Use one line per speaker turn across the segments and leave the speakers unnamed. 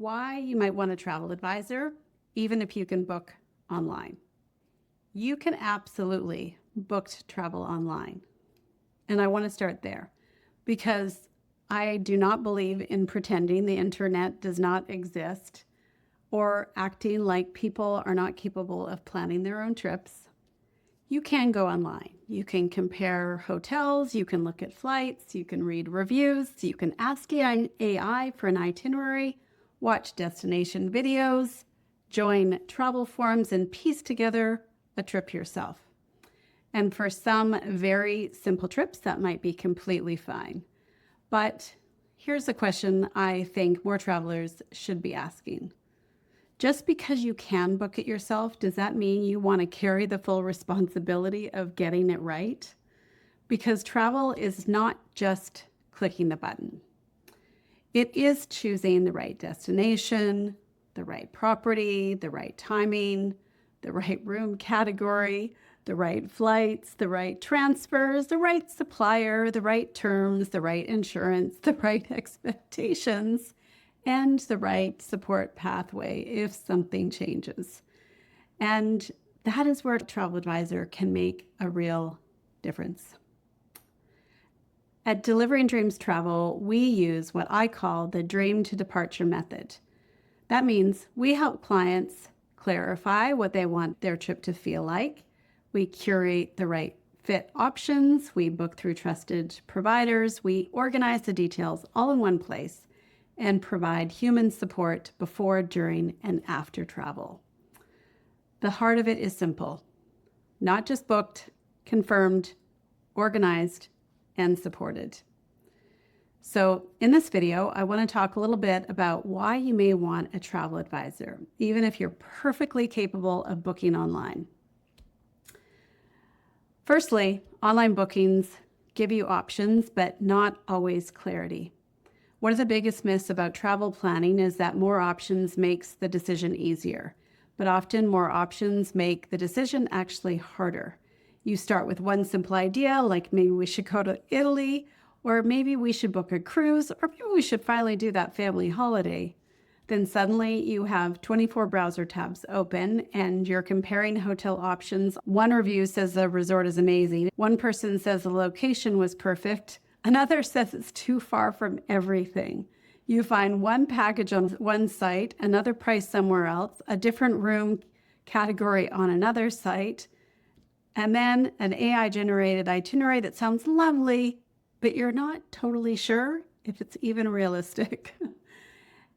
why you might want a travel advisor, even if you can book online. You can absolutely book travel online. And I want to start there because I do not believe in pretending the internet does not exist or acting like people are not capable of planning their own trips. You can go online. You can compare hotels, you can look at flights, you can read reviews, you can ask AI for an itinerary, watch destination videos, join travel forums, and piece together a trip yourself. And for some very simple trips, that might be completely fine. But here's a question I think more travelers should be asking. Just because you can book it yourself, does that mean you want to carry the full responsibility of getting it right? Because travel is not just clicking the button. It is choosing the right destination, the right property, the right timing, the right room category, the right flights, the right transfers, the right supplier, the right terms, the right insurance, the right expectations, and the right support pathway if something changes. And that is where a travel advisor can make a real difference. At Delivering Dreams Travel, we use what I call the dream to departure method. That means we help clients clarify what they want their trip to feel like. We curate the right fit options. We book through trusted providers. We organize the details all in one place and provide human support before, during, and after travel. The heart of it is simple. Not just booked, confirmed, organized, and supported. So in this video, I want to talk a little bit about why you may want a travel advisor, even if you're perfectly capable of booking online. Firstly, online bookings give you options, but not always clarity. One of the biggest myths about travel planning is that more options makes the decision easier, but often more options make the decision actually harder. You start with one simple idea, like maybe we should go to Italy, or maybe we should book a cruise, or maybe we should finally do that family holiday. Then suddenly you have 24 browser tabs open and you're comparing hotel options. One review says the resort is amazing. One person says the location was perfect. Another says it's too far from everything. You find one package on one site, another price somewhere else, a different room category on another site, and then an AI-generated itinerary that sounds lovely, but you're not totally sure if it's even realistic.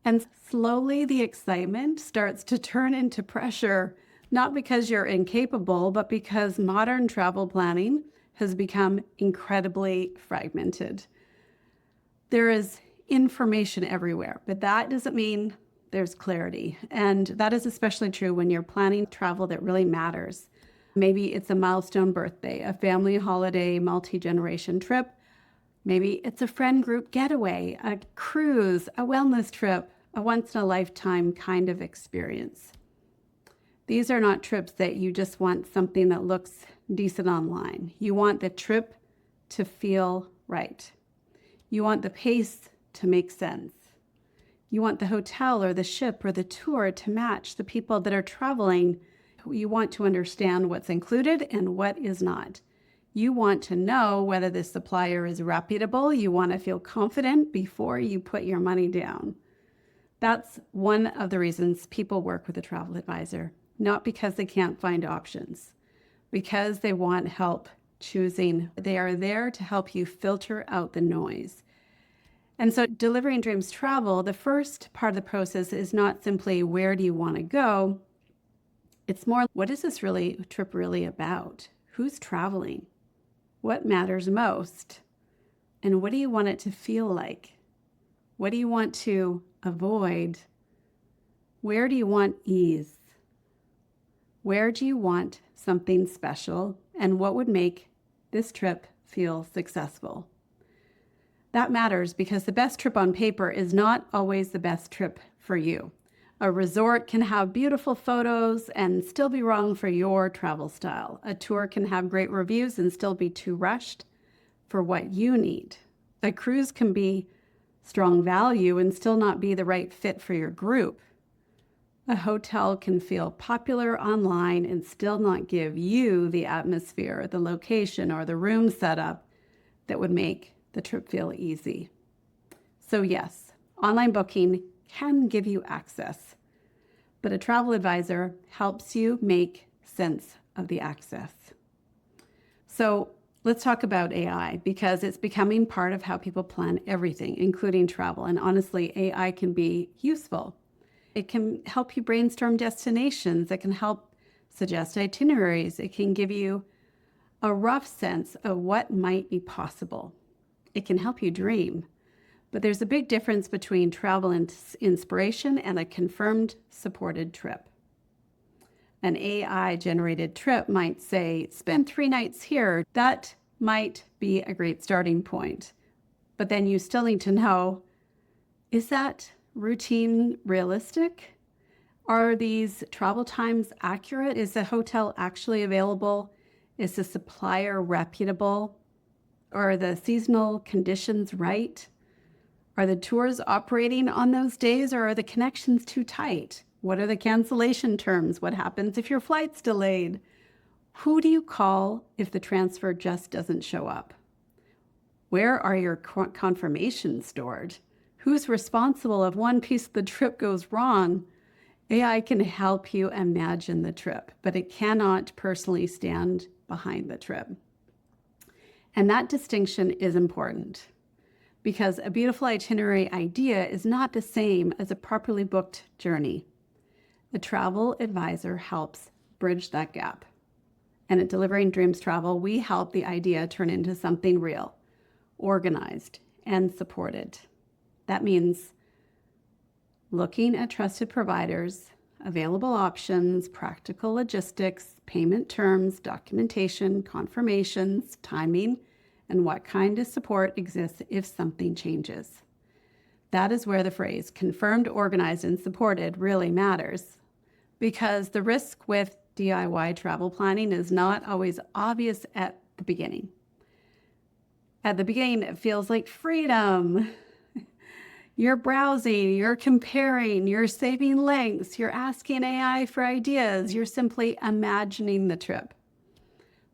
And slowly the excitement starts to turn into pressure, not because you're incapable, but because modern travel planning has become incredibly fragmented. There is information everywhere, but that doesn't mean there's clarity. And that is especially true when you're planning travel that really matters. Maybe it's a milestone birthday, a family holiday, multi-generation trip. Maybe it's a friend group getaway, a cruise, a wellness trip, a once-in-a-lifetime kind of experience. These are not trips that you just want something that looks decent online. You want the trip to feel right. You want the pace to make sense. You want the hotel or the ship or the tour to match the people that are traveling. You want to understand what's included and what is not. You want to know whether the supplier is reputable. You want to feel confident before you put your money down. That's one of the reasons people work with a travel advisor, not because they can't find options, because they want help choosing. They are there to help you filter out the noise. And so Delivering Dreams Travel, the first part of the process is not simply where do you want to go? It's more, what is this trip really about? Who's traveling? What matters most? And what do you want it to feel like? What do you want to avoid? Where do you want ease? Where do you want something special? And what would make this trip feel successful? That matters because the best trip on paper is not always the best trip for you. A resort can have beautiful photos and still be wrong for your travel style. A tour can have great reviews and still be too rushed for what you need. A cruise can be strong value and still not be the right fit for your group. A hotel can feel popular online and still not give you the atmosphere, the location, or the room setup that would make the trip feel easy. So yes, online booking can give you access, but a travel advisor helps you make sense of the access. So let's talk about AI, because it's becoming part of how people plan everything, including travel. And honestly, AI can be useful. It can help you brainstorm destinations. It can help suggest itineraries. It can give you a rough sense of what might be possible. It can help you dream. But there's a big difference between travel inspiration and a confirmed supported trip. An AI-generated trip might say, spend 3 nights here. That might be a great starting point. But then you still need to know, is that routine realistic? Are these travel times accurate? Is the hotel actually available? Is the supplier reputable? Are the seasonal conditions right? Are the tours operating on those days, or are the connections too tight? What are the cancellation terms? What happens if your flight's delayed? Who do you call if the transfer just doesn't show up? Where are your confirmations stored? Who's responsible if one piece of the trip goes wrong? AI can help you imagine the trip, but it cannot personally stand behind the trip. And that distinction is important, because a beautiful itinerary idea is not the same as a properly booked journey. A travel advisor helps bridge that gap. And at Delivering Dreams Travel, we help the idea turn into something real, organized, and supported. That means looking at trusted providers, available options, practical logistics, payment terms, documentation, confirmations, timing, and what kind of support exists if something changes. That is where the phrase confirmed, organized, and supported really matters, because the risk with DIY travel planning is not always obvious at the beginning. At the beginning, it feels like freedom. You're browsing, you're comparing, you're saving links, you're asking AI for ideas, you're simply imagining the trip.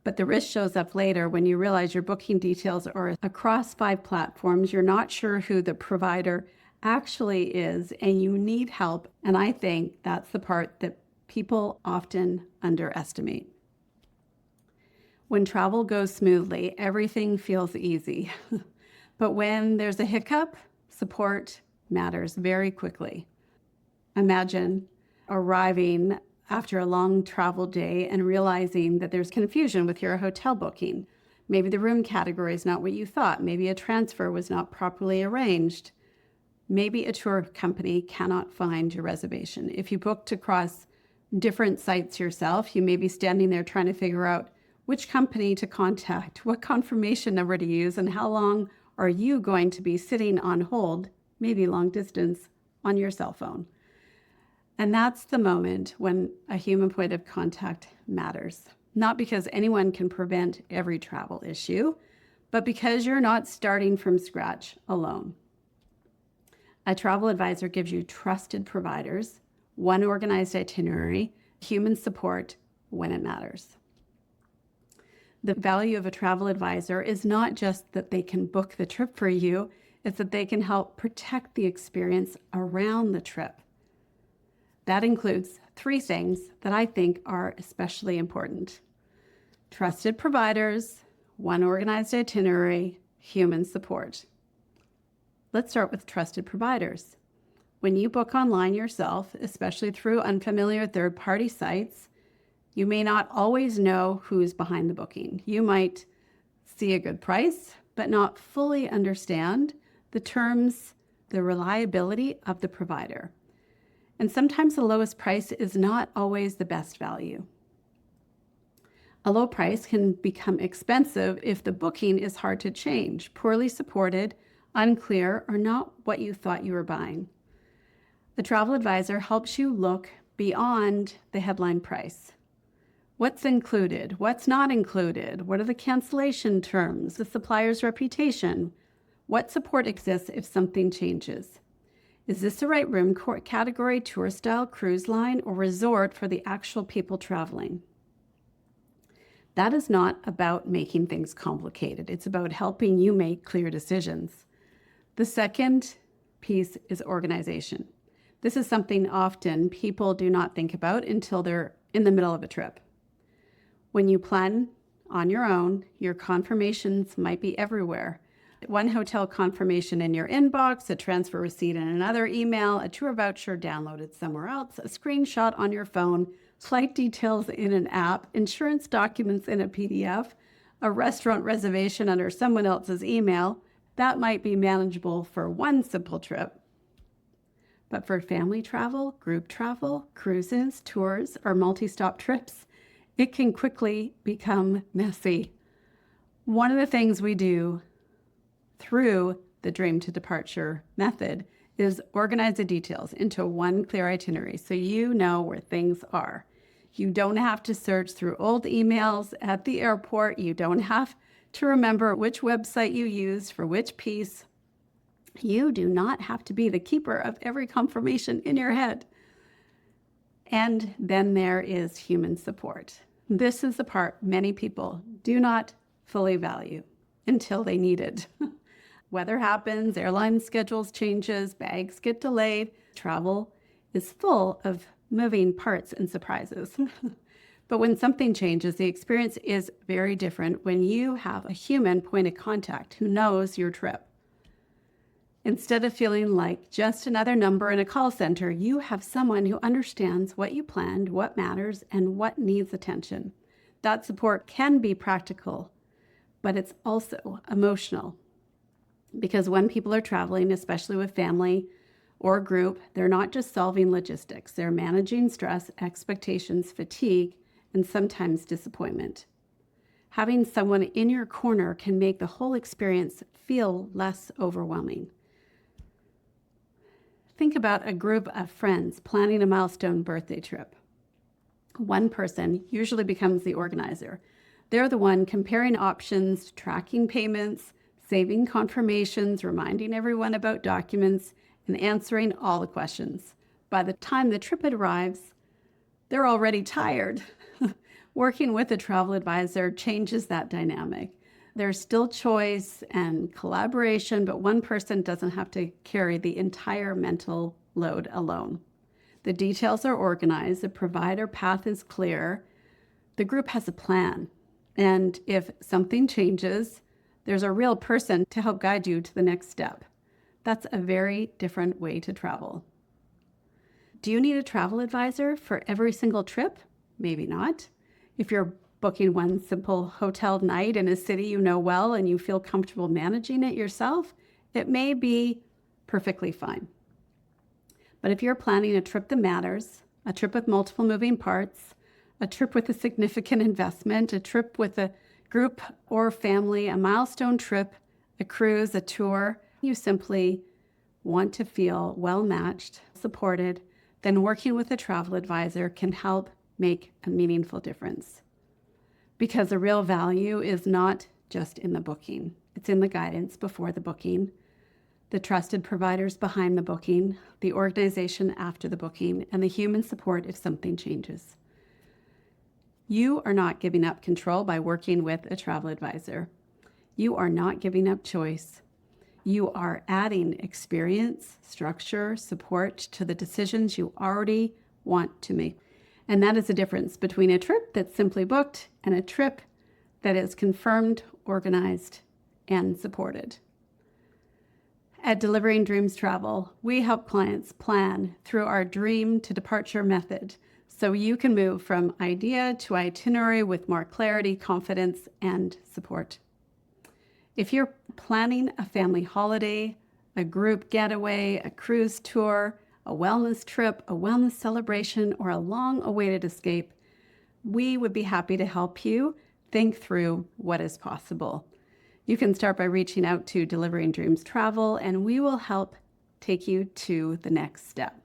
But the risk shows up later when you realize your booking details are across 5 platforms, you're not sure who the provider actually is, and you need help. And I think that's the part that people often underestimate. When travel goes smoothly, everything feels easy. But when there's a hiccup, support matters very quickly. Imagine arriving after a long travel day and realizing that there's confusion with your hotel booking. Maybe the room category is not what you thought. Maybe a transfer was not properly arranged. Maybe a tour company cannot find your reservation. If you booked across different sites yourself, you may be standing there trying to figure out which company to contact, what confirmation number to use, and how long are you going to be sitting on hold, maybe long distance, on your cell phone. And that's the moment when a human point of contact matters. Not because anyone can prevent every travel issue, but because you're not starting from scratch alone. A travel advisor gives you trusted providers, one organized itinerary, human support when it matters. The value of a travel advisor is not just that they can book the trip for you, it's that they can help protect the experience around the trip. That includes 3 things that I think are especially important: trusted providers, one organized itinerary, human support. Let's start with trusted providers. When you book online yourself, especially through unfamiliar third-party sites, you may not always know who's behind the booking. You might see a good price, but not fully understand the terms, the reliability of the provider. And sometimes the lowest price is not always the best value. A low price can become expensive if the booking is hard to change, poorly supported, unclear, or not what you thought you were buying. The travel advisor helps you look beyond the headline price. What's included? What's not included? What are the cancellation terms? The supplier's reputation? What support exists if something changes? Is this the right room category, tour style, cruise line, or resort for the actual people traveling? That is not about making things complicated. It's about helping you make clear decisions. The second piece is organization. This is something often people do not think about until they're in the middle of a trip. When you plan on your own, your confirmations might be everywhere. One hotel confirmation in your inbox, a transfer receipt in another email, a tour voucher downloaded somewhere else, a screenshot on your phone, flight details in an app, insurance documents in a PDF, a restaurant reservation under someone else's email. That might be manageable for one simple trip. But for family travel, group travel, cruises, tours, or multi-stop trips, it can quickly become messy. One of the things we do through the Dream to Departure method is organize the details into one clear itinerary so you know where things are. You don't have to search through old emails at the airport. You don't have to remember which website you used for which piece. You do not have to be the keeper of every confirmation in your head. And then there is human support. This is the part many people do not fully value until they need it. Weather happens, airline schedules changes, bags get delayed. Travel is full of moving parts and surprises. But when something changes, the experience is very different when you have a human point of contact who knows your trip. Instead of feeling like just another number in a call center, you have someone who understands what you planned, what matters, and what needs attention. That support can be practical, but it's also emotional. Because when people are traveling, especially with family or group, they're not just solving logistics. They're managing stress, expectations, fatigue, and sometimes disappointment. Having someone in your corner can make the whole experience feel less overwhelming. Think about a group of friends planning a milestone birthday trip. One person usually becomes the organizer. They're the one comparing options, tracking payments, saving confirmations, reminding everyone about documents, and answering all the questions. By the time the trip arrives, they're already tired. Working with a travel advisor changes that dynamic. There's still choice and collaboration, but one person doesn't have to carry the entire mental load alone. The details are organized, the provider path is clear, the group has a plan, and if something changes, there's a real person to help guide you to the next step. That's a very different way to travel. Do you need a travel advisor for every single trip? Maybe not. If you're booking one simple hotel night in a city you know well and you feel comfortable managing it yourself, it may be perfectly fine. But if you're planning a trip that matters, a trip with multiple moving parts, a trip with a significant investment, a trip with a group or family, a milestone trip, a cruise, a tour, you simply want to feel well-matched, supported, then working with a travel advisor can help make a meaningful difference. Because the real value is not just in the booking. It's in the guidance before the booking, the trusted providers behind the booking, the organization after the booking, and the human support if something changes. You are not giving up control by working with a travel advisor. You are not giving up choice. You are adding experience, structure, support to the decisions you already want to make. And that is the difference between a trip that's simply booked and a trip that is confirmed, organized, and supported. At Delivering Dreams Travel, we help clients plan through our Dream to Departure method so you can move from idea to itinerary with more clarity, confidence, and support. If you're planning a family holiday, a group getaway, a cruise tour, a wellness trip, a wellness celebration, or a long-awaited escape, we would be happy to help you think through what is possible. You can start by reaching out to Delivering Dreams Travel, and we will help take you to the next step.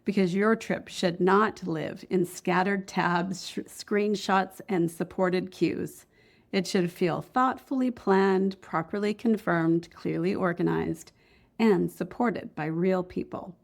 Because your trip should not live in scattered tabs, screenshots, and supported cues. It should feel thoughtfully planned, properly confirmed, clearly organized, and supported by real people.